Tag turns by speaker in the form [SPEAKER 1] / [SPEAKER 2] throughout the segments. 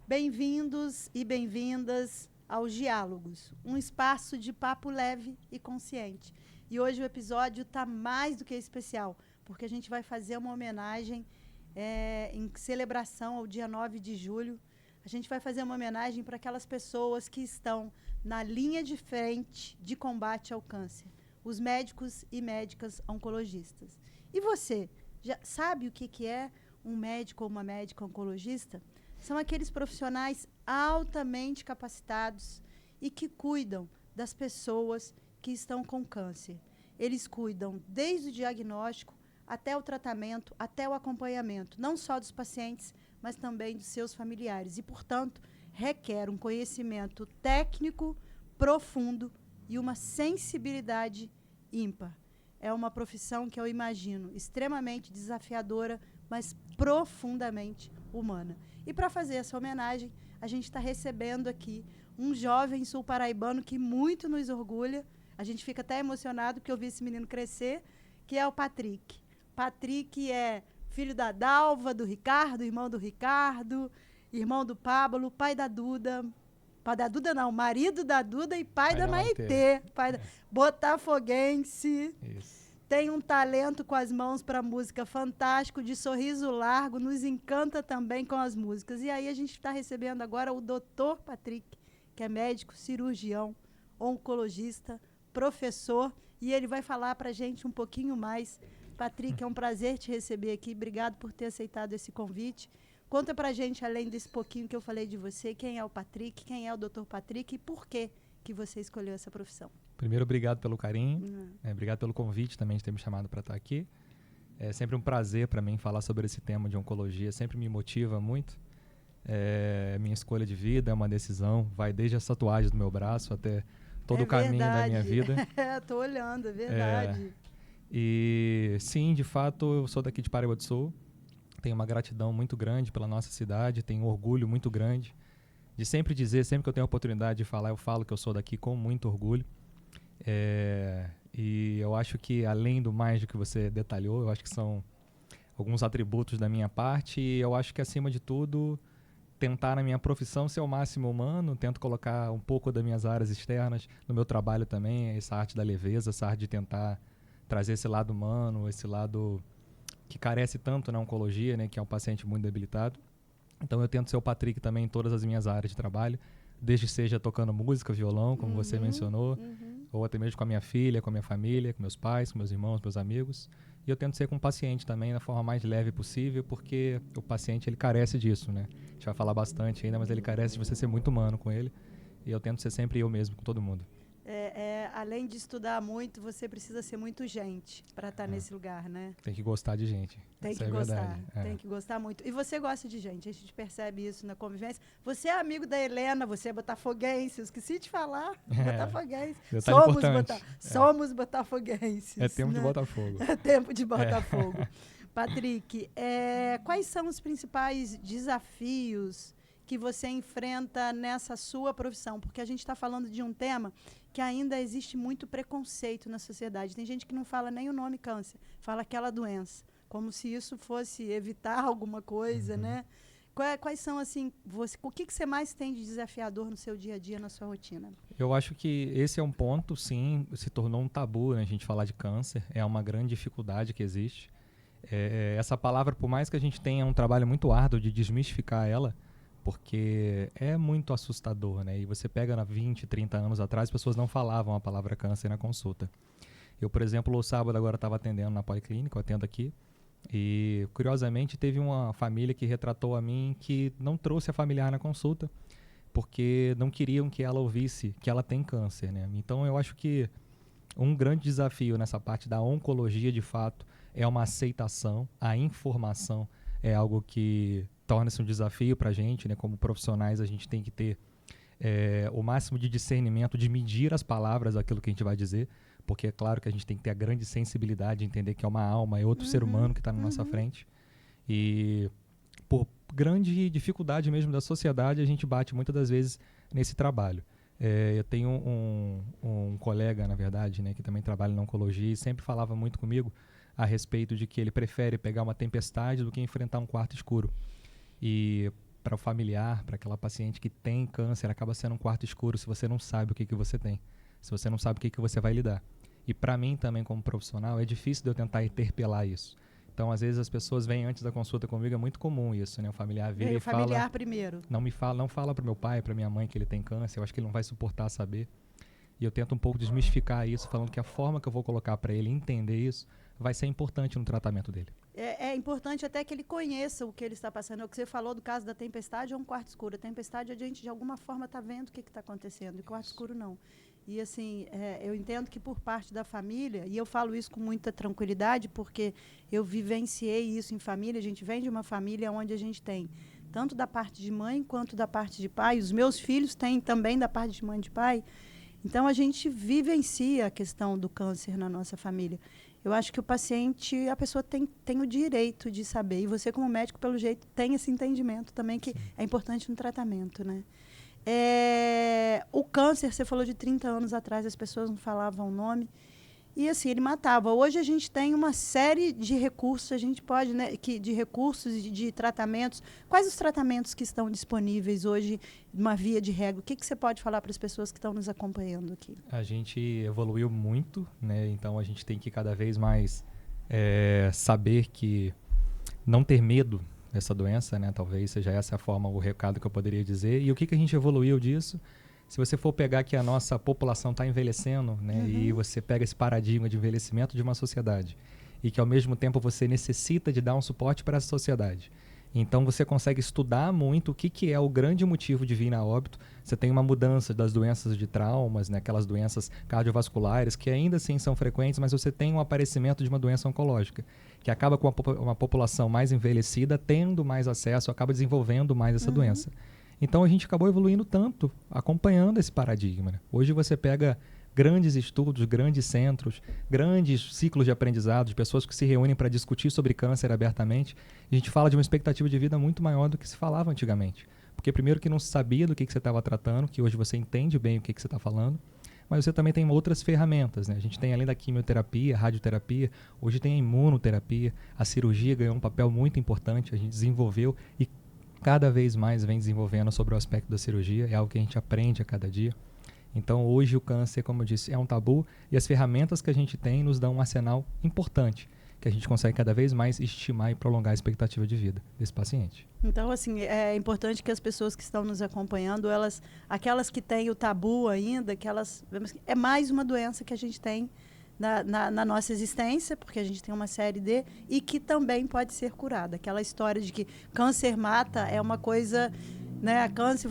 [SPEAKER 1] Bem-vindos e bem-vindas aos Diálogos, um espaço de papo leve e consciente. E hoje o episódio está mais do que especial, porque a gente vai fazer uma homenagem em celebração ao dia 9 de julho. A gente vai fazer uma homenagem para aquelas pessoas que estão na linha de frente de combate ao câncer, os médicos e médicas oncologistas. E você, já sabe o que é um médico ou uma médica oncologista? São aqueles profissionais altamente capacitados e que cuidam das pessoas que estão com câncer. Eles cuidam desde o diagnóstico até o tratamento, até o acompanhamento, não só dos pacientes, mas também dos seus familiares. E, portanto, requer um conhecimento técnico profundo e uma sensibilidade ímpar. É uma profissão que eu imagino extremamente desafiadora, mas profundamente humana. E para fazer essa homenagem, a gente está recebendo aqui um jovem sul-paraibano que muito nos orgulha. A gente fica até emocionado porque eu vi esse menino crescer, que é o Patrick. Patrick é filho da Dalva, do Ricardo, irmão do Ricardo, irmão do Pablo, pai da Duda. Pai da Duda não, marido da Duda e pai da Maitê. Botafoguense.
[SPEAKER 2] Isso.
[SPEAKER 1] Tem um talento com as mãos para música fantástico, de sorriso largo, nos encanta também com as músicas. E aí a gente está recebendo agora o Dr. Patrick, que é médico, cirurgião, oncologista, professor, e ele vai falar para a gente um pouquinho mais. Patrick, é um prazer te receber aqui. Obrigado por ter aceitado esse convite. Conta para a gente, além desse pouquinho que eu falei de você, quem é o Patrick, quem é o Dr. Patrick e por que você escolheu essa profissão.
[SPEAKER 2] Primeiro, obrigado pelo carinho, obrigado pelo convite também de ter me chamado para estar aqui. É sempre um prazer para mim falar sobre esse tema de oncologia, sempre me motiva muito. Minha escolha de vida é uma decisão, vai desde as tatuagens do meu braço até todo o caminho da minha vida.
[SPEAKER 1] Estou olhando, é verdade.
[SPEAKER 2] E sim, de fato, eu sou daqui de Paraíba do Sul, tenho uma gratidão muito grande pela nossa cidade, tenho um orgulho muito grande de sempre dizer, sempre que eu tenho a oportunidade de falar, eu falo que eu sou daqui com muito orgulho. E eu acho que, além do mais do que você detalhou, eu acho que são alguns atributos da minha parte e eu acho que, acima de tudo, tentar na minha profissão ser o máximo humano, tento colocar um pouco das minhas áreas externas no meu trabalho também, essa arte da leveza, essa arte de tentar trazer esse lado humano, esse lado que carece tanto na oncologia, né, que é um paciente muito debilitado. Então eu tento ser o Patrick também em todas as minhas áreas de trabalho, desde que seja tocando música, violão, como você mencionou, ou até mesmo com a minha filha, com a minha família, com meus pais, com meus irmãos, meus amigos. E eu tento ser com o paciente também da forma mais leve possível, porque o paciente ele carece disso, né? A gente vai falar bastante ainda, mas ele carece de você ser muito humano com ele. E eu tento ser sempre eu mesmo com todo mundo.
[SPEAKER 1] Além de estudar muito, você precisa ser muito gente para estar nesse lugar, né?
[SPEAKER 2] Tem que gostar de gente.
[SPEAKER 1] Tem que gostar, tem que gostar muito. E você gosta de gente, a gente percebe isso na convivência. Você é amigo da Helena, você é botafoguense, eu esqueci de falar, botafoguense. Somos botafoguenses.
[SPEAKER 2] É tempo de Botafogo.
[SPEAKER 1] É tempo de Botafogo. Patrick, quais são os principais desafios que você enfrenta nessa sua profissão? Porque a gente está falando de um tema que ainda existe muito preconceito na sociedade. Tem gente que não fala nem o nome câncer, fala aquela doença, como se isso fosse evitar alguma coisa, né? Quais são, assim, o que você mais tem de desafiador no seu dia a dia, na sua rotina?
[SPEAKER 2] Eu acho que esse é um ponto, sim, se tornou um tabu, né, a gente falar de câncer, é uma grande dificuldade que existe. Essa palavra, por mais que a gente tenha um trabalho muito árduo de desmistificar ela, porque é muito assustador, né? E você pega 20, 30 anos atrás, as pessoas não falavam a palavra câncer na consulta. Eu, por exemplo, no sábado agora estava atendendo na policlínica, eu atendo aqui, e curiosamente teve uma família que retratou a mim que não trouxe a familiar na consulta, porque não queriam que ela ouvisse que ela tem câncer, né? Então eu acho que um grande desafio nessa parte da oncologia, de fato, é uma aceitação, a informação é algo que torna-se um desafio para a gente, né? Como profissionais, a gente tem que ter o máximo de discernimento, de medir as palavras daquilo que a gente vai dizer, porque é claro que a gente tem que ter a grande sensibilidade de entender que é uma alma, é outro ser humano que está na nossa frente. E por grande dificuldade mesmo da sociedade, a gente bate muitas das vezes nesse trabalho. Eu tenho um colega, na verdade, né, que também trabalha na oncologia e sempre falava muito comigo a respeito de que ele prefere pegar uma tempestade do que enfrentar um quarto escuro. E para o familiar, para aquela paciente que tem câncer, acaba sendo um quarto escuro se você não sabe o que você tem, se você não sabe o que você vai lidar. E para mim também, como profissional, é difícil de eu tentar interpelar isso. Então, às vezes, as pessoas vêm antes da consulta comigo, é muito comum isso, né? O familiar vira e fala... O familiar
[SPEAKER 1] primeiro.
[SPEAKER 2] Não fala para o meu pai, para minha mãe que ele tem câncer, eu acho que ele não vai suportar saber. E eu tento um pouco desmistificar isso, falando que a forma que eu vou colocar para ele entender isso vai ser importante no tratamento dele.
[SPEAKER 1] É importante até que ele conheça o que ele está passando. É o que você falou do caso da tempestade, é um quarto escuro. A tempestade, a gente, de alguma forma, está vendo o que está acontecendo. E quarto escuro, não. E, assim, eu entendo que por parte da família, e eu falo isso com muita tranquilidade, porque eu vivenciei isso em família. A gente vem de uma família onde a gente tem tanto da parte de mãe quanto da parte de pai. Os meus filhos têm também da parte de mãe e de pai. Então, a gente vivencia a questão do câncer na nossa família. Eu acho que o paciente, a pessoa tem o direito de saber. E você, como médico, pelo jeito, tem esse entendimento também, que é importante no tratamento, né? O câncer, você falou de 30 anos atrás, as pessoas não falavam o nome. E, assim, ele matava. Hoje a gente tem uma série de recursos, a gente pode, né, de recursos e de tratamentos. Quais os tratamentos que estão disponíveis hoje, uma via de regra? O que você pode falar para as pessoas que estão nos acompanhando aqui?
[SPEAKER 2] A gente evoluiu muito, né? Então a gente tem que cada vez mais saber que não ter medo dessa doença, né? Talvez seja essa a forma, o recado que eu poderia dizer. E o que a gente evoluiu disso? Se você for pegar que a nossa população está envelhecendo, né, e você pega esse paradigma de envelhecimento de uma sociedade e que, ao mesmo tempo, você necessita de dar um suporte para essa sociedade. Então, você consegue estudar muito o que é o grande motivo de vir a óbito. Você tem uma mudança das doenças de traumas, né, aquelas doenças cardiovasculares, que ainda assim são frequentes, mas você tem um aparecimento de uma doença oncológica, que acaba com uma população mais envelhecida, tendo mais acesso, acaba desenvolvendo mais essa doença. Então, a gente acabou evoluindo tanto, acompanhando esse paradigma, né? Hoje você pega grandes estudos, grandes centros, grandes ciclos de aprendizado, de pessoas que se reúnem para discutir sobre câncer abertamente. A gente fala de uma expectativa de vida muito maior do que se falava antigamente. Porque primeiro que não se sabia do que você estava tratando, que hoje você entende bem o que você está falando, mas você também tem outras ferramentas, né? A gente tem, além da quimioterapia, radioterapia, hoje tem a imunoterapia, a cirurgia ganhou um papel muito importante, a gente desenvolveu e cada vez mais vem desenvolvendo sobre o aspecto da cirurgia, é algo que a gente aprende a cada dia. Então, hoje o câncer, como eu disse, é um tabu e as ferramentas que a gente tem nos dão um arsenal importante, que a gente consegue cada vez mais estimar e prolongar a expectativa de vida desse paciente.
[SPEAKER 1] Então, assim, é importante que as pessoas que estão nos acompanhando, aquelas que têm o tabu ainda, é mais uma doença que a gente tem na nossa existência, porque a gente tem uma série D, e que também pode ser curada. Aquela história de que câncer mata é uma coisa, né? Câncer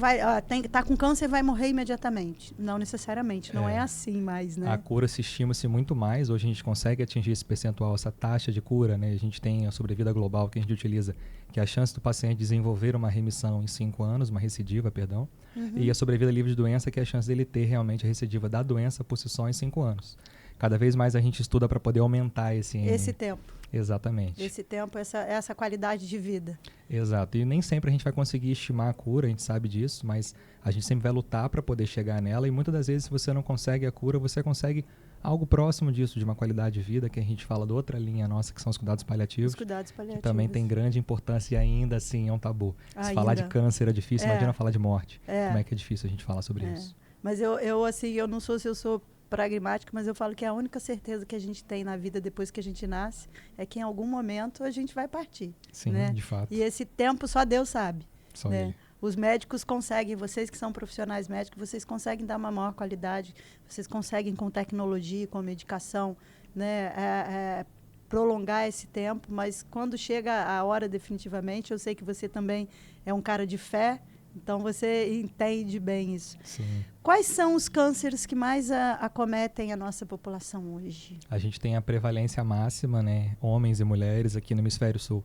[SPEAKER 1] tá com câncer, vai morrer imediatamente. Não necessariamente, não é assim mais, né?
[SPEAKER 2] A cura se estima-se muito mais. Hoje a gente consegue atingir esse percentual, essa taxa de cura, né? A gente tem a sobrevida global que a gente utiliza, que é a chance do paciente desenvolver uma remissão em 5 anos, uma recidiva, perdão, e a sobrevida livre de doença, que é a chance dele ter realmente a recidiva da doença por si só em 5 anos. Cada vez mais a gente estuda para poder aumentar esse
[SPEAKER 1] tempo.
[SPEAKER 2] Exatamente.
[SPEAKER 1] Esse tempo, essa qualidade de vida.
[SPEAKER 2] Exato. E nem sempre a gente vai conseguir estimar a cura, a gente sabe disso, mas a gente sempre vai lutar para poder chegar nela. E muitas das vezes, se você não consegue a cura, você consegue algo próximo disso, de uma qualidade de vida, que a gente fala de outra linha nossa, que são os cuidados paliativos.
[SPEAKER 1] Os cuidados paliativos.
[SPEAKER 2] Que também tem grande importância e ainda assim é um tabu. Se falar de câncer é difícil, imagina falar de morte. Como é que é difícil a gente falar sobre isso.
[SPEAKER 1] Mas eu não sou se eu sou pragmática, mas eu falo que a única certeza que a gente tem na vida depois que a gente nasce é que em algum momento a gente vai partir.
[SPEAKER 2] Sim,
[SPEAKER 1] né?
[SPEAKER 2] De fato.
[SPEAKER 1] E esse tempo só Deus sabe.
[SPEAKER 2] Só
[SPEAKER 1] né?
[SPEAKER 2] ele.
[SPEAKER 1] Os médicos conseguem, vocês que são profissionais médicos, vocês conseguem dar uma maior qualidade, vocês conseguem com tecnologia, com medicação, né, prolongar esse tempo, mas quando chega a hora definitivamente, eu sei que você também é um cara de fé, então você entende bem isso.
[SPEAKER 2] Sim.
[SPEAKER 1] Quais são os cânceres que mais acometem a nossa população hoje?
[SPEAKER 2] A gente tem a prevalência máxima, né? Homens e mulheres aqui no Hemisfério Sul,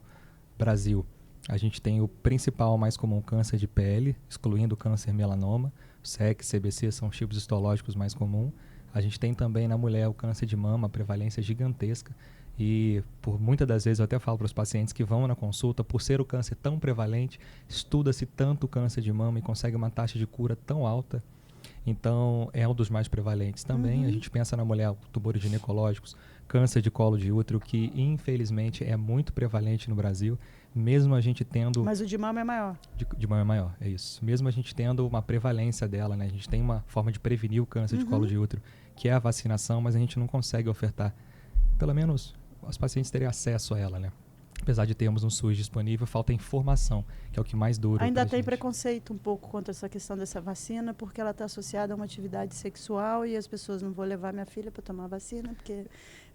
[SPEAKER 2] Brasil. A gente tem o principal, mais comum, câncer de pele, excluindo o câncer melanoma. O SEC, CBC são os tipos histológicos mais comuns. A gente tem também na mulher o câncer de mama, a prevalência gigantesca. E por muitas das vezes eu até falo para os pacientes que vão na consulta, por ser o câncer tão prevalente, estuda-se tanto o câncer de mama e consegue uma taxa de cura tão alta. Então, é um dos mais prevalentes também. A gente pensa na mulher, tumores ginecológicos, câncer de colo de útero, que infelizmente é muito prevalente no Brasil, mesmo a gente tendo...
[SPEAKER 1] Mas o de mama é maior.
[SPEAKER 2] De mama é maior, é isso. Mesmo a gente tendo uma prevalência dela, né? A gente tem uma forma de prevenir o câncer de colo de útero, que é a vacinação, mas a gente não consegue ofertar, pelo menos os pacientes terem acesso a ela, né? Apesar de termos um SUS disponível, falta informação, que é o que mais dura.
[SPEAKER 1] Ainda tem preconceito um pouco quanto a essa questão dessa vacina, porque ela está associada a uma atividade sexual e as pessoas não vão levar minha filha para tomar vacina, porque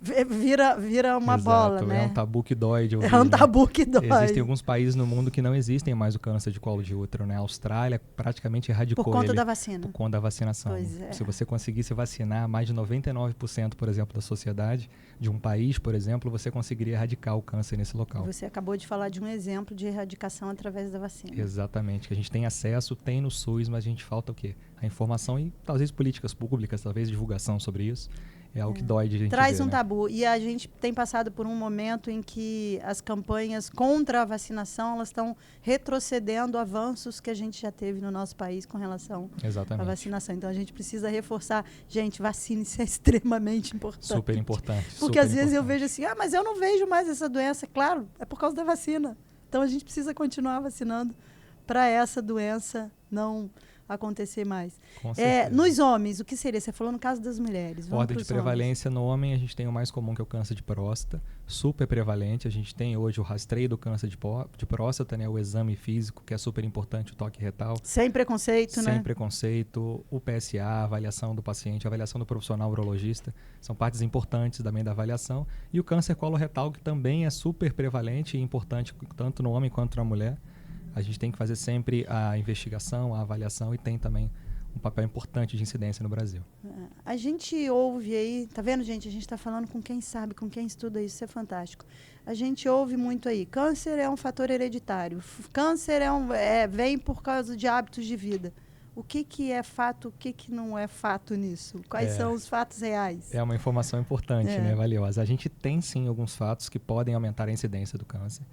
[SPEAKER 1] vira uma bola, né?
[SPEAKER 2] É um tabu que dói de ouvir,
[SPEAKER 1] É um tabu que dói.
[SPEAKER 2] Existem alguns países no mundo que não existem mais o câncer de colo de útero, né? A Austrália praticamente erradicou
[SPEAKER 1] por conta
[SPEAKER 2] ele
[SPEAKER 1] da vacina.
[SPEAKER 2] Por conta da vacinação.
[SPEAKER 1] Pois é.
[SPEAKER 2] Se você conseguisse vacinar mais de 99%, por exemplo, da sociedade de um país, por exemplo, você conseguiria erradicar o câncer nesse local.
[SPEAKER 1] Você acabou de falar de um exemplo de erradicação através da vacina.
[SPEAKER 2] Exatamente, que a gente tem acesso, tem no SUS, mas a gente falta o quê? A informação e talvez políticas públicas, talvez divulgação sobre isso. É algo que dói de gente
[SPEAKER 1] Traz
[SPEAKER 2] ver,
[SPEAKER 1] um
[SPEAKER 2] né?
[SPEAKER 1] tabu. E a gente tem passado por um momento em que as campanhas contra a vacinação, elas estão retrocedendo avanços que a gente já teve no nosso país com relação à vacinação. Então, a gente precisa reforçar. Gente, vacine-se é extremamente importante.
[SPEAKER 2] Super importante.
[SPEAKER 1] Porque às vezes eu vejo assim, mas eu não vejo mais essa doença. Claro, é por causa da vacina. Então, a gente precisa continuar vacinando para essa doença não acontecer mais. Nos homens, o que seria? Você falou no caso das mulheres.
[SPEAKER 2] Ordem de prevalência no homem, a gente tem o mais comum, que é o câncer de próstata, super prevalente. A gente tem hoje o rastreio do câncer de próstata, né? O exame físico, que é super importante, o toque retal.
[SPEAKER 1] Sem preconceito, né?
[SPEAKER 2] Sem preconceito. O PSA, a avaliação do paciente, a avaliação do profissional urologista, são partes importantes também da avaliação. E o câncer coloretal, que também é super prevalente e importante, tanto no homem quanto na mulher. A gente tem que fazer sempre a investigação, a avaliação e tem também um papel importante de incidência no Brasil.
[SPEAKER 1] A gente ouve aí, tá vendo, gente? A gente está falando com quem sabe, com quem estuda isso é fantástico. A gente ouve muito aí, câncer é um fator hereditário, câncer vem por causa de hábitos de vida. O que é fato, o que não é fato nisso? Quais são os fatos reais?
[SPEAKER 2] É uma informação importante, né, valiosa. A gente tem sim alguns fatos que podem aumentar a incidência do câncer.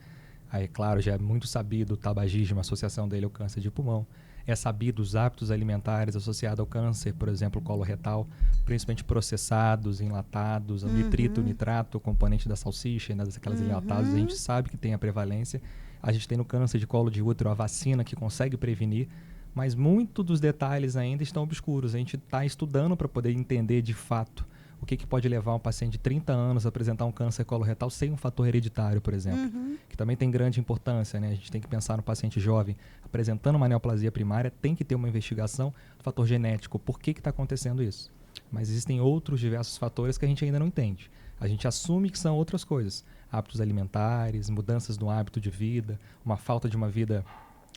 [SPEAKER 2] Aí, claro, já é muito sabido o tabagismo, a associação dele ao câncer de pulmão. É sabido os hábitos alimentares associados ao câncer, por exemplo, coloretal, principalmente processados, enlatados, nitrito, nitrato, o componente da salsicha, né, daquelas enlatadas, a gente sabe que tem a prevalência. A gente tem no câncer de colo de útero a vacina que consegue prevenir, mas muitos dos detalhes ainda estão obscuros. A gente está estudando para poder entender de fato o que pode levar um paciente de 30 anos a apresentar um câncer coloretal sem um fator hereditário, por exemplo, que também tem grande importância, né? A gente tem que pensar no paciente jovem apresentando uma neoplasia primária, tem que ter uma investigação do fator genético, por que está acontecendo isso. Mas existem outros diversos fatores que a gente ainda não entende. A gente assume que são outras coisas, hábitos alimentares, mudanças no hábito de vida, uma falta de uma vida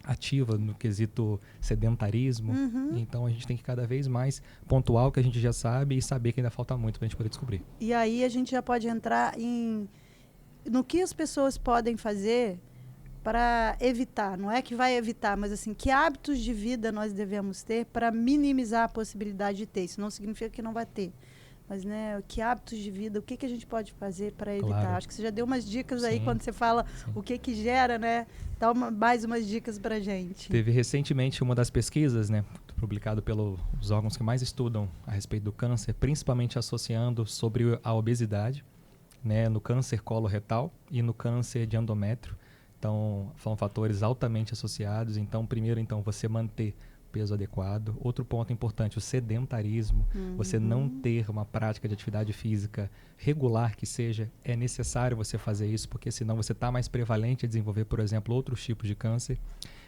[SPEAKER 2] ativa no quesito sedentarismo. Então a gente tem que cada vez mais pontuar o que a gente já sabe e saber que ainda falta muito para a gente poder descobrir.
[SPEAKER 1] E aí a gente já pode entrar no que as pessoas podem fazer para evitar, não é que vai evitar, mas assim, que hábitos de vida nós devemos ter para minimizar a possibilidade de ter. Isso não significa que não vai ter. Mas, né, que hábitos de vida, o que a gente pode fazer para evitar?
[SPEAKER 2] Claro.
[SPEAKER 1] Acho que você já deu umas dicas aí quando você fala o que gera, né? Dá mais umas dicas para a gente.
[SPEAKER 2] Teve recentemente uma das pesquisas, né, publicado pelos órgãos que mais estudam a respeito do câncer, principalmente associando sobre a obesidade, né, no câncer coloretal e no câncer de endométrio. Então, são fatores altamente associados. Então, primeiro, você manter peso adequado. Outro ponto importante, o sedentarismo. Você não ter uma prática de atividade física regular que seja, é necessário você fazer isso, porque senão você está mais prevalente a desenvolver, por exemplo, outros tipos de câncer.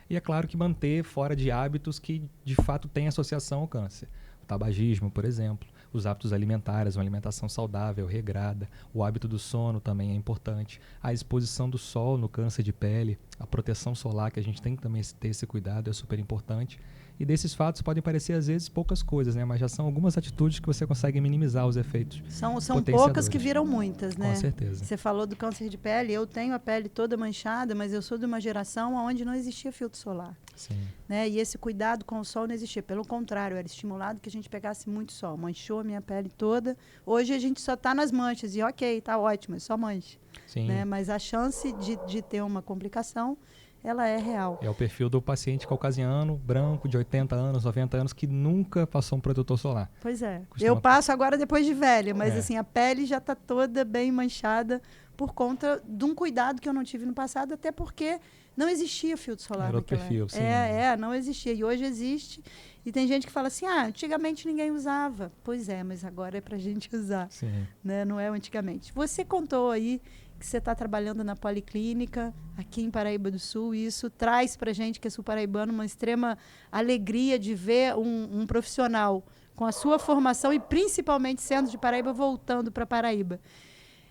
[SPEAKER 2] E é claro que manter fora de hábitos que de fato têm associação ao câncer. O tabagismo, por exemplo, os hábitos alimentares, uma alimentação saudável, regrada, o hábito do sono também é importante, a exposição do sol no câncer de pele, a proteção solar, que a gente tem que também ter esse cuidado, é super importante. E desses fatos podem parecer, às vezes, poucas coisas, né? Mas já são algumas atitudes que você consegue minimizar os efeitos.
[SPEAKER 1] São poucas que viram muitas, né?
[SPEAKER 2] Com certeza.
[SPEAKER 1] Você falou do câncer de pele. Eu tenho a pele toda manchada, mas eu sou de uma geração onde não existia filtro solar.
[SPEAKER 2] Sim.
[SPEAKER 1] Né? E esse cuidado com o sol não existia. Pelo contrário, era estimulado que a gente pegasse muito sol. Manchou a minha pele toda. Hoje a gente só está nas manchas. E ok, está ótimo, é só mancha.
[SPEAKER 2] Sim.
[SPEAKER 1] Né? Mas a chance de ter uma complicação ela é real.
[SPEAKER 2] É o perfil do paciente caucasiano, branco, de 80 anos, 90 anos, que nunca passou um protetor solar.
[SPEAKER 1] Pois é.
[SPEAKER 2] Costuma-
[SPEAKER 1] Eu passo agora depois de velha, mas
[SPEAKER 2] É.
[SPEAKER 1] assim, a pele já está toda bem manchada por conta de um cuidado que eu não tive no passado, até porque não existia filtro solar
[SPEAKER 2] Era outro
[SPEAKER 1] naquela
[SPEAKER 2] perfil,
[SPEAKER 1] época.
[SPEAKER 2] sim.
[SPEAKER 1] Não existia. E hoje existe. E tem gente que fala assim, antigamente ninguém usava. Pois é, mas agora é pra gente usar,
[SPEAKER 2] Sim.
[SPEAKER 1] né? Não é o antigamente. Você contou aí que você está trabalhando na Policlínica, aqui em Paraíba do Sul, e isso traz pra gente, que é sul-paraibano, uma extrema alegria de ver um profissional com a sua formação e principalmente sendo de Paraíba, voltando para Paraíba.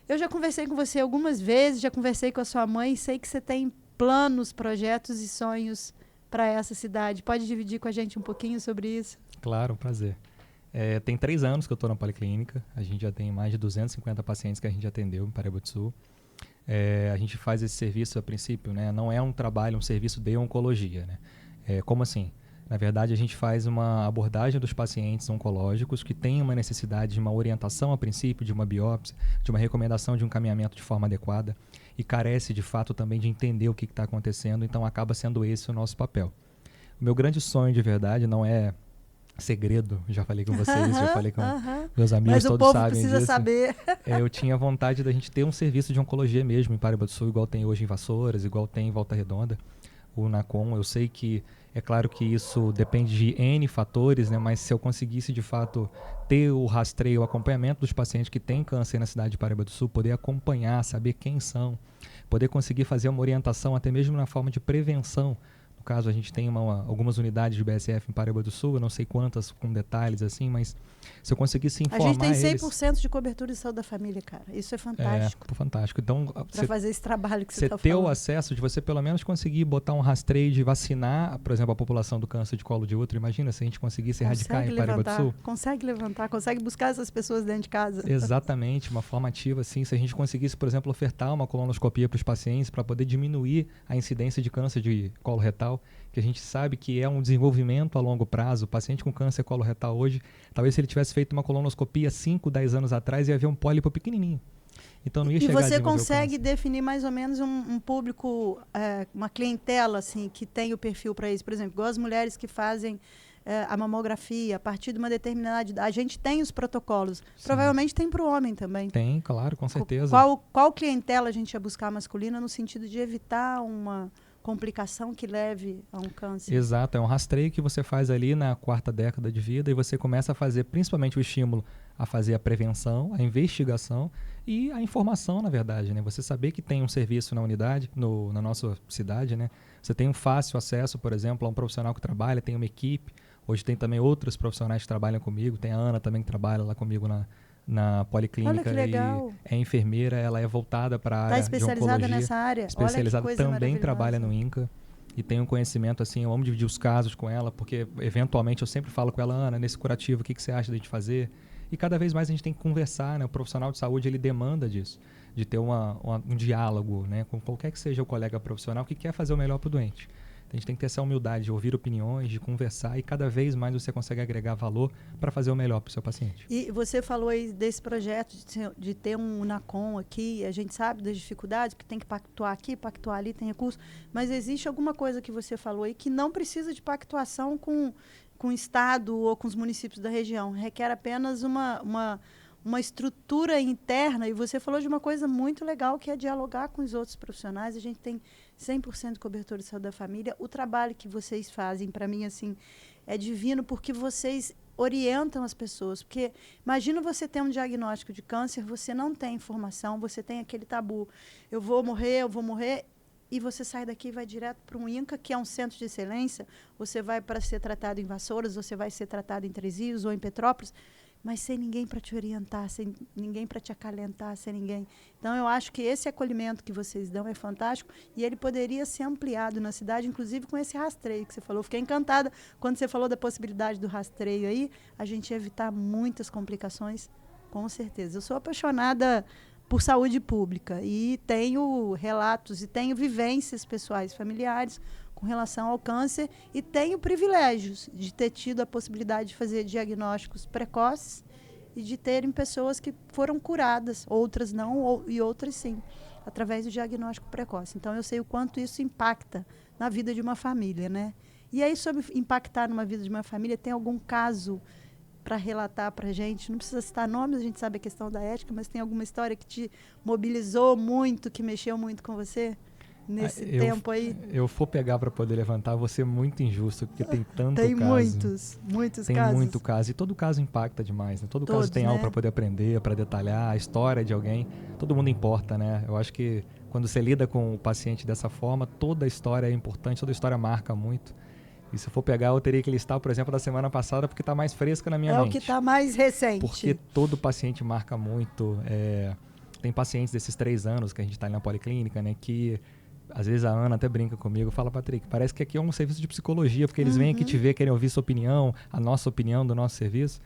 [SPEAKER 1] Eu já conversei com você algumas vezes, já conversei com a sua mãe, e sei que você tem planos, projetos e sonhos para essa cidade. Pode dividir com a gente um pouquinho sobre isso?
[SPEAKER 2] Claro, um prazer. Tem 3 anos que eu estou na Policlínica. A gente já tem mais de 250 pacientes que a gente atendeu em Paraíba do Sul. A gente faz esse serviço, a princípio, né? Não é um trabalho, um serviço de oncologia. Né? Como assim? Na verdade, a gente faz uma abordagem dos pacientes oncológicos que têm uma necessidade de uma orientação, a princípio, de uma biópsia, de uma recomendação de um encaminhamento de forma adequada e carece, de fato, também de entender o que está acontecendo. Então, acaba sendo esse o nosso papel. O meu grande sonho, de verdade, não é segredo, já falei com vocês, já falei com meus amigos,
[SPEAKER 1] mas
[SPEAKER 2] todos sabem
[SPEAKER 1] precisa
[SPEAKER 2] disso.
[SPEAKER 1] Saber.
[SPEAKER 2] Eu tinha vontade da gente ter um serviço de oncologia mesmo em Paraíba do Sul, igual tem hoje em Vassouras, igual tem em Volta Redonda, o NACOM. Eu sei que, é claro que isso depende de N fatores, né, mas se eu conseguisse de fato ter o rastreio, o acompanhamento dos pacientes que têm câncer na cidade de Paraíba do Sul, poder acompanhar, saber quem são, poder conseguir fazer uma orientação até mesmo na forma de prevenção. No caso, a gente tem algumas unidades de BSF em Paraíba do Sul, eu não sei quantas com detalhes assim, mas se eu conseguisse informar
[SPEAKER 1] eles... A gente tem 100%
[SPEAKER 2] eles,
[SPEAKER 1] de cobertura de saúde da família, cara. Isso é fantástico.
[SPEAKER 2] Fantástico. Então,
[SPEAKER 1] para fazer esse trabalho que você está falando.
[SPEAKER 2] Você ter o acesso de você pelo menos conseguir botar um rastreio de vacinar, por exemplo, a população do câncer de colo de útero. Imagina se a gente conseguisse erradicar em Paraíba do Sul.
[SPEAKER 1] Consegue levantar, consegue buscar essas pessoas dentro de casa.
[SPEAKER 2] Exatamente, uma forma ativa, assim. Se a gente conseguisse, por exemplo, ofertar uma colonoscopia para os pacientes para poder diminuir a incidência de câncer de colo retal, que a gente sabe que é um desenvolvimento a longo prazo. O paciente com câncer coloretal hoje, talvez se ele tivesse feito uma colonoscopia 5, 10 anos atrás, ia haver um pólipo pequenininho. Então não ia chegar a desenvolver o câncer.
[SPEAKER 1] E você consegue definir mais ou menos um público, uma clientela assim, que tem o perfil para isso? Por exemplo, igual as mulheres que fazem a mamografia a partir de uma determinada idade. A gente tem os protocolos. Sim. Provavelmente tem para o homem também.
[SPEAKER 2] Tem, claro, com certeza.
[SPEAKER 1] Qual clientela a gente ia buscar masculina no sentido de evitar uma complicação que leve a um câncer?
[SPEAKER 2] Exato, é um rastreio que você faz ali na 4ª década de vida e você começa a fazer principalmente o estímulo a fazer a prevenção, a investigação e a informação, na verdade, né? Você saber que tem um serviço na unidade, na nossa cidade, né? Você tem um fácil acesso, por exemplo, a um profissional que trabalha, tem uma equipe. Hoje tem também outros profissionais que trabalham comigo, tem a Ana também que trabalha lá comigo na Policlínica.
[SPEAKER 1] Olha que legal.
[SPEAKER 2] E é enfermeira, ela é voltada para a área de oncologia.
[SPEAKER 1] Está especializada nessa área.
[SPEAKER 2] Especializada.
[SPEAKER 1] Olha que coisa
[SPEAKER 2] também trabalha no INCA e tem um conhecimento assim, eu amo dividir os casos com ela, porque eventualmente eu sempre falo com ela, Ana, nesse curativo, o que você acha de a gente fazer? E cada vez mais a gente tem que conversar, né? O profissional de saúde, ele demanda disso, de ter um diálogo, né? Com qualquer que seja o colega profissional que quer fazer o melhor para o doente. A gente tem que ter essa humildade de ouvir opiniões, de conversar, e cada vez mais você consegue agregar valor para fazer o melhor para o seu paciente.
[SPEAKER 1] E você falou aí desse projeto de ter um NACOM aqui, a gente sabe das dificuldades, que tem que pactuar aqui, pactuar ali, tem recurso, mas existe alguma coisa que você falou aí que não precisa de pactuação com o Estado ou com os municípios da região, requer apenas uma estrutura interna, e você falou de uma coisa muito legal, que é dialogar com os outros profissionais. A gente tem 100% de cobertura de saúde da família. O trabalho que vocês fazem, para mim, assim, é divino, porque vocês orientam as pessoas. Porque imagina você ter um diagnóstico de câncer, você não tem informação, você tem aquele tabu. Eu vou morrer, e você sai daqui e vai direto para um INCA, que é um centro de excelência. Você vai para ser tratado em Vassouras, você vai ser tratado em Três Rios ou em Petrópolis, mas sem ninguém para te orientar, sem ninguém para te acalentar, sem ninguém. Então, eu acho que esse acolhimento que vocês dão é fantástico, e ele poderia ser ampliado na cidade, inclusive com esse rastreio que você falou. Fiquei encantada quando você falou da possibilidade do rastreio aí, a gente ia evitar muitas complicações, com certeza. Eu sou apaixonada por saúde pública e tenho relatos e tenho vivências pessoais, familiares, com relação ao câncer, e tenho privilégios de ter tido a possibilidade de fazer diagnósticos precoces e de terem pessoas que foram curadas, outras não, e outras sim. através do diagnóstico precoce. Então, eu sei o quanto isso impacta na vida de uma família, né? E aí, sobre impactar numa vida de uma família, tem algum caso para relatar para a gente? Não precisa citar nomes, a gente sabe a questão da ética, mas tem alguma história que te mobilizou muito, que mexeu muito com você nesse tempo aí?
[SPEAKER 2] Eu for pegar para poder levantar, vou ser muito injusto, porque tem tanto
[SPEAKER 1] tem
[SPEAKER 2] caso.
[SPEAKER 1] muitos
[SPEAKER 2] tem
[SPEAKER 1] casos.
[SPEAKER 2] Tem muito caso. E todo caso impacta demais, né? Todo
[SPEAKER 1] Todos,
[SPEAKER 2] caso tem
[SPEAKER 1] né?
[SPEAKER 2] algo para poder aprender, para detalhar a história de alguém. Todo mundo importa, né? Eu acho que quando você lida com o paciente dessa forma, toda a história é importante, toda a história marca muito. E se eu for pegar, eu teria que listar, por exemplo, da semana passada, porque está mais fresca na minha mente.
[SPEAKER 1] É o que está mais recente.
[SPEAKER 2] Porque todo paciente marca muito. Tem pacientes desses 3 anos que a gente está ali na policlínica, né? Que às vezes a Ana até brinca comigo, fala, Patrick, parece que aqui é um serviço de psicologia, porque eles vêm aqui te ver, querem ouvir sua opinião, a nossa opinião do nosso serviço.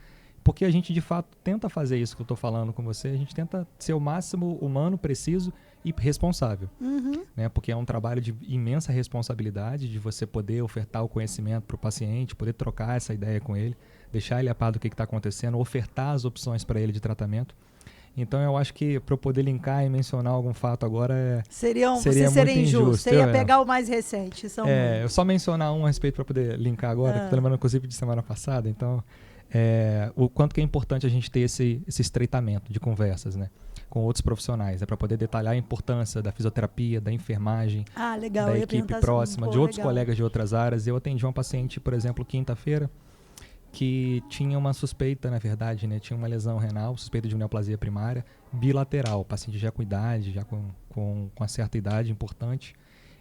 [SPEAKER 2] Porque a gente, de fato, tenta fazer isso que eu estou falando com você, a gente tenta ser o máximo humano, preciso e responsável. Né? Porque é um trabalho de imensa responsabilidade de você poder ofertar o conhecimento para o paciente, poder trocar essa ideia com ele, deixar ele a par do que está acontecendo, ofertar as opções para ele de tratamento. Então, eu acho que para eu poder linkar e mencionar algum fato agora seria muito injusto.
[SPEAKER 1] Você ia pegar o mais recente.
[SPEAKER 2] Eu só mencionar um a respeito para poder linkar agora, que eu estou lembrando inclusive de semana passada. Então, o quanto que é importante a gente ter esse estreitamento de conversas, né, com outros profissionais, para poder detalhar a importância da fisioterapia, da enfermagem, da equipe próxima, de outros colegas de outras áreas. Eu atendi uma paciente, por exemplo, quinta-feira, que tinha uma suspeita, na verdade, né? Tinha uma lesão renal, suspeita de neoplasia primária, bilateral, paciente já com idade, já com uma certa idade importante.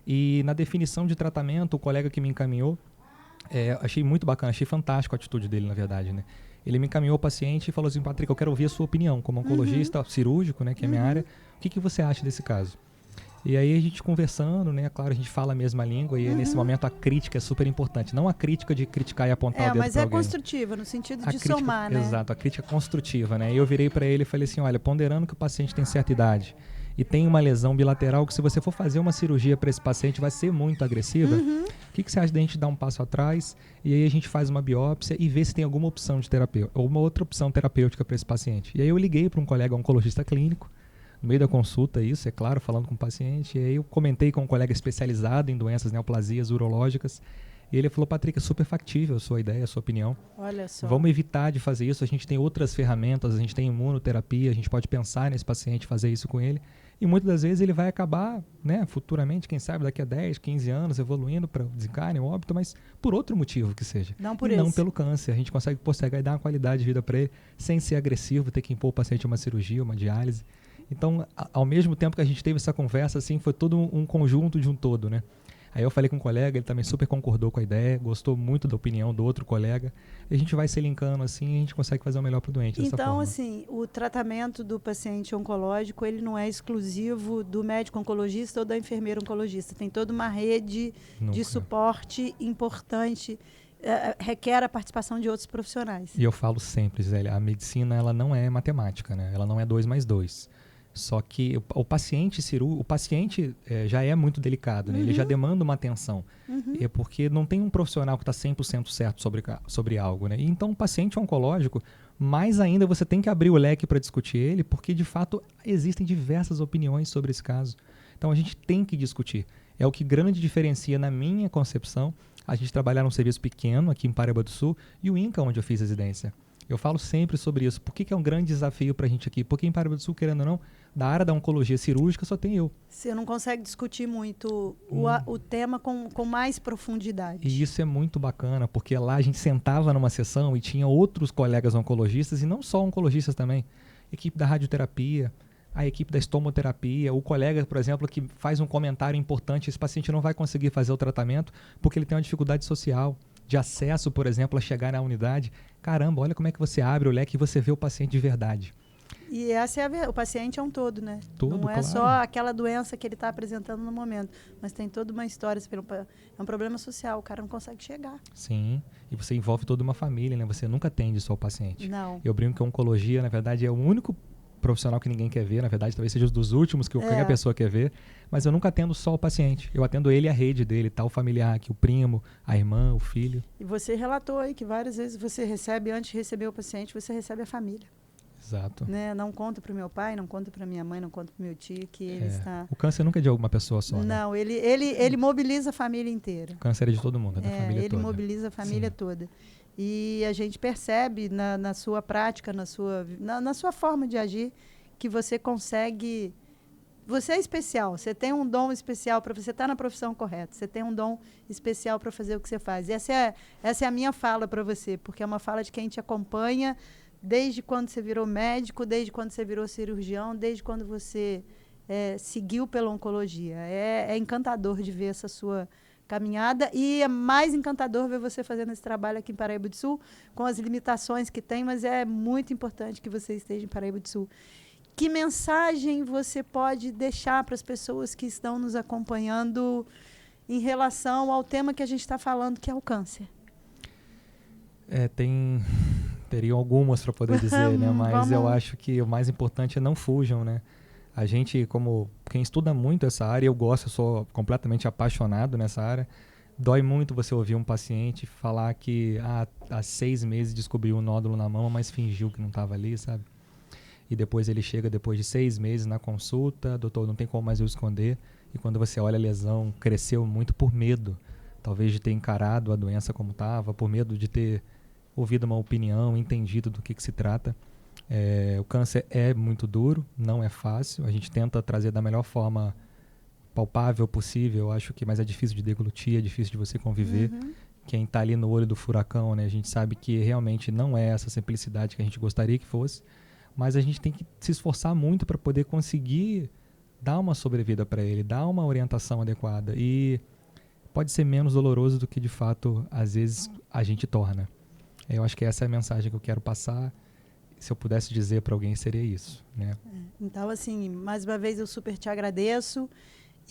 [SPEAKER 2] E na definição de tratamento, o colega que me encaminhou, achei muito bacana, achei fantástico a atitude dele, na verdade, né? Ele me encaminhou o paciente e falou assim, Patrick, eu quero ouvir a sua opinião, como oncologista cirúrgico, né, que é a minha área, o que você acha desse caso? E aí a gente conversando, né, claro, a gente fala a mesma língua e nesse momento a crítica é super importante. Não a crítica de criticar e apontar o dedo para alguém.
[SPEAKER 1] Mas é construtiva, no sentido de
[SPEAKER 2] crítica,
[SPEAKER 1] somar, né?
[SPEAKER 2] Exato, a crítica construtiva, né? E eu virei para ele e falei assim, olha, ponderando que o paciente tem certa idade e tem uma lesão bilateral que se você for fazer uma cirurgia para esse paciente vai ser muito agressiva, o que você acha da gente dar um passo atrás e aí a gente faz uma biópsia e vê se tem alguma opção de terapia ou uma outra opção terapêutica para esse paciente. E aí eu liguei para um colega oncologista clínico, no meio da consulta, isso, é claro, falando com o paciente, e aí eu comentei com um colega especializado em doenças neoplasias urológicas, e ele falou, Patrick, é super factível a sua ideia, a sua opinião.
[SPEAKER 1] Olha só.
[SPEAKER 2] Vamos evitar de fazer isso, a gente tem outras ferramentas, a gente tem imunoterapia, a gente pode pensar nesse paciente, fazer isso com ele, e muitas das vezes ele vai acabar, né, futuramente, quem sabe, daqui a 10, 15 anos, evoluindo para o desencarne, o óbito, mas por outro motivo que seja.
[SPEAKER 1] Não por
[SPEAKER 2] não pelo câncer, a gente consegue postergar e dar uma qualidade de vida para ele, sem ser agressivo, ter que impor o paciente uma cirurgia, uma diálise. Então, ao mesmo tempo que a gente teve essa conversa, assim, foi todo um conjunto de um todo, né? Aí eu falei com um colega, ele também super concordou com a ideia, gostou muito da opinião do outro colega, e a gente vai se linkando assim e a gente consegue fazer o melhor para o doente dessa forma.
[SPEAKER 1] Então, assim, o tratamento do paciente oncológico, ele não é exclusivo do médico oncologista ou da enfermeira oncologista, tem toda uma rede de suporte importante, requer a participação de outros profissionais.
[SPEAKER 2] E eu falo sempre, Zélia, a medicina ela não é matemática, né? Ela não é 2 mais 2. Só que o paciente já é muito delicado, né? Ele já demanda uma atenção. É porque não tem um profissional que está 100% certo sobre algo, né? E então, o paciente oncológico, mais ainda você tem que abrir o leque para discutir ele, porque de fato existem diversas opiniões sobre esse caso. Então, a gente tem que discutir. É o que grande diferencia, na minha concepção, a gente trabalhar num serviço pequeno aqui em Paraíba do Sul e o INCA, onde eu fiz residência. Eu falo sempre sobre isso. Por que é um grande desafio para a gente aqui? Porque em Paraíba do Sul, querendo ou não, da área da oncologia cirúrgica só tem eu.
[SPEAKER 1] Você não consegue discutir muito o tema com mais profundidade.
[SPEAKER 2] E isso é muito bacana, porque lá a gente sentava numa sessão e tinha outros colegas oncologistas, e não só oncologistas também. Equipe da radioterapia, a equipe da estomoterapia, o colega, por exemplo, que faz um comentário importante, esse paciente não vai conseguir fazer o tratamento porque ele tem uma dificuldade social, de acesso, por exemplo, a chegar na unidade. Caramba, olha como é que você abre o leque e você vê o paciente de verdade.
[SPEAKER 1] E essa é o paciente é um todo, né?
[SPEAKER 2] Todo,
[SPEAKER 1] não é
[SPEAKER 2] claro.
[SPEAKER 1] só aquela doença que ele está apresentando no momento, mas tem toda uma história. É um problema social, o cara não consegue chegar.
[SPEAKER 2] Sim, e você envolve toda uma família, né? Você nunca atende só o paciente.
[SPEAKER 1] Não.
[SPEAKER 2] Eu brinco que a oncologia, na verdade, é o único profissional que ninguém quer ver, na verdade, talvez seja um dos últimos que qualquer pessoa quer ver, mas eu nunca atendo só o paciente, eu atendo ele e a rede dele, tá? O familiar aqui, o primo, a irmã, o filho.
[SPEAKER 1] E você relatou aí que várias vezes você recebe, antes de receber o paciente, você recebe a família.
[SPEAKER 2] Exato.
[SPEAKER 1] Né? Não conto para o meu pai, não conto para minha mãe, não conto para o meu tio que ele está...
[SPEAKER 2] O câncer nunca é de alguma pessoa só, né?
[SPEAKER 1] Não, ele mobiliza a família inteira.
[SPEAKER 2] O câncer é de todo mundo, é da família
[SPEAKER 1] ele
[SPEAKER 2] toda.
[SPEAKER 1] Ele mobiliza a família toda. E a gente percebe na sua prática, na sua forma de agir, que você consegue... Você é especial, você tem um dom especial para você estar na profissão correta, você tem um dom especial para fazer o que você faz. E essa é a minha fala para você, porque é uma fala de quem te acompanha desde quando você virou médico, desde quando você virou cirurgião, desde quando você seguiu pela oncologia. É encantador de ver essa sua caminhada e é mais encantador ver você fazendo esse trabalho aqui em Paraíba do Sul, com as limitações que tem, mas é muito importante que você esteja em Paraíba do Sul. Que mensagem você pode deixar para as pessoas que estão nos acompanhando em relação ao tema que a gente está falando, que é o câncer?
[SPEAKER 2] Teriam algumas para poder dizer, né? Mas eu acho que o mais importante é não fujam, né? A gente, como quem estuda muito essa área, eu sou completamente apaixonado nessa área. Dói muito você ouvir um paciente falar que há 6 meses descobriu um nódulo na mama, mas fingiu que não estava ali, sabe? E depois ele chega depois de 6 meses na consulta, doutor, não tem como mais eu esconder. E quando você olha a lesão, cresceu muito por medo, talvez de ter encarado a doença como estava, por medo de ter ouvido uma opinião, entendido do que se trata. O câncer é muito duro, não é fácil. A gente tenta trazer da melhor forma palpável possível, acho que, mas é difícil de deglutir, é difícil de você conviver.
[SPEAKER 1] Uhum.
[SPEAKER 2] Quem está ali no olho do furacão, né, a gente sabe que realmente não é essa simplicidade que a gente gostaria que fosse. Mas a gente tem que se esforçar muito para poder conseguir dar uma sobrevida para ele, dar uma orientação adequada. E pode ser menos doloroso do que, de fato, às vezes a gente torna. Eu acho que essa é a mensagem que eu quero passar. Se eu pudesse dizer para alguém, seria isso, né?
[SPEAKER 1] Então, assim, mais uma vez eu super te agradeço.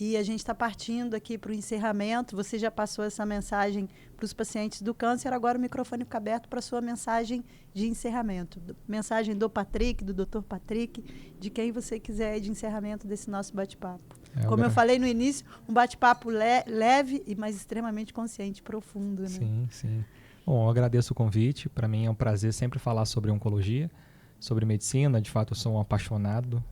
[SPEAKER 1] E a gente está partindo aqui para o encerramento. Você já passou essa mensagem para os pacientes do câncer, agora o microfone fica aberto para a sua mensagem de encerramento. Mensagem do Patrick, do Dr. Patrick, de quem você quiser de encerramento desse nosso bate-papo. Como eu falei no início, um bate-papo leve, mas extremamente consciente, profundo. Né?
[SPEAKER 2] Sim, sim. Bom, eu agradeço o convite. Para mim é um prazer sempre falar sobre oncologia, sobre medicina. De fato, eu sou um apaixonado.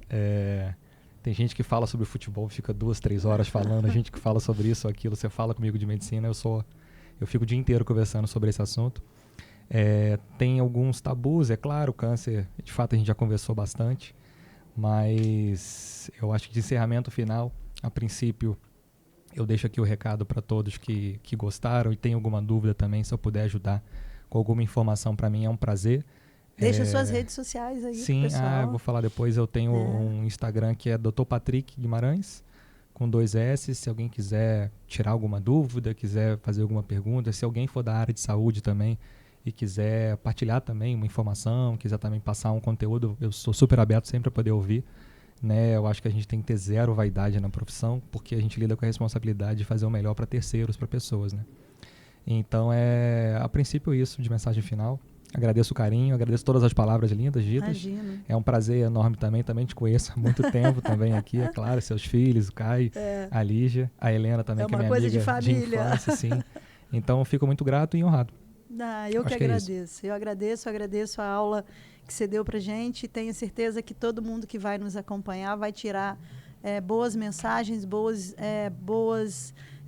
[SPEAKER 2] Tem gente que fala sobre futebol, fica 2, 3 horas falando. A gente que fala sobre isso ou aquilo, você fala comigo de medicina, eu fico o dia inteiro conversando sobre esse assunto. Tem alguns tabus, é claro, o câncer, de fato a gente já conversou bastante, mas eu acho que de encerramento final, a princípio, eu deixo aqui o recado para todos que gostaram e tem alguma dúvida também, se eu puder ajudar com alguma informação, para mim é um prazer.
[SPEAKER 1] Deixa suas redes sociais aí,
[SPEAKER 2] sim,
[SPEAKER 1] pessoal.
[SPEAKER 2] Eu vou falar depois. Eu tenho um Instagram que é Dr. Patrick Guimarães, com 2 S. Se alguém quiser tirar alguma dúvida, quiser fazer alguma pergunta, se alguém for da área de saúde também e quiser partilhar também uma informação, quiser também passar um conteúdo, eu sou super aberto sempre para poder ouvir. Né? Eu acho que a gente tem que ter zero vaidade na profissão, porque a gente lida com a responsabilidade de fazer o melhor para terceiros, para pessoas. Né? Então, a princípio isso de mensagem final. Agradeço o carinho, agradeço todas as palavras lindas ditas.
[SPEAKER 1] Imagina.
[SPEAKER 2] É um prazer enorme também te conheço há muito tempo também aqui, é claro, seus filhos, o Caio, a Lígia, a Helena também, que é minha amiga de infância, sim. Então, fico muito grato e honrado.
[SPEAKER 1] Eu que agradeço. Eu agradeço a aula que você deu pra gente. Tenho certeza que todo mundo que vai nos acompanhar vai tirar boas mensagens, boas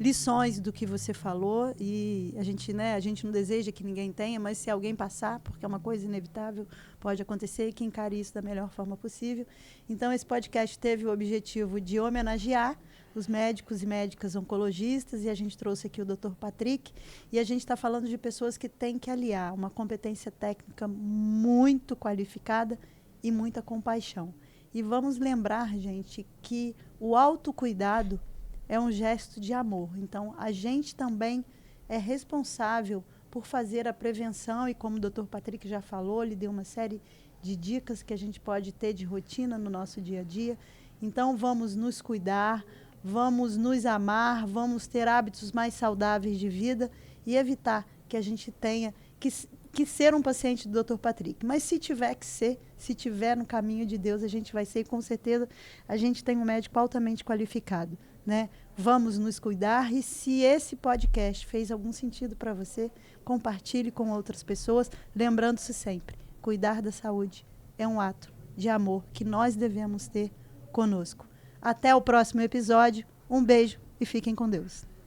[SPEAKER 1] lições do que você falou. E a gente não deseja que ninguém tenha, mas se alguém passar, porque é uma coisa inevitável, pode acontecer, e que encare isso da melhor forma possível. Então, esse podcast teve o objetivo de homenagear os médicos e médicas oncologistas, e a gente trouxe aqui o Dr. Patrick, e a gente está falando de pessoas que têm que aliar uma competência técnica muito qualificada e muita compaixão. E vamos lembrar, gente, que o autocuidado é um gesto de amor. Então, a gente também é responsável por fazer a prevenção, e como o Dr. Patrick já falou, ele deu uma série de dicas que a gente pode ter de rotina no nosso dia a dia. Então, vamos nos cuidar, vamos nos amar, vamos ter hábitos mais saudáveis de vida e evitar que a gente tenha que ser um paciente do Dr. Patrick. Mas se tiver que ser, se tiver no caminho de Deus, a gente vai ser, e com certeza a gente tem um médico altamente qualificado. Né? Vamos nos cuidar, e se esse podcast fez algum sentido para você, compartilhe com outras pessoas, lembrando-se sempre, cuidar da saúde é um ato de amor que nós devemos ter conosco. Até o próximo episódio. Um beijo e fiquem com Deus.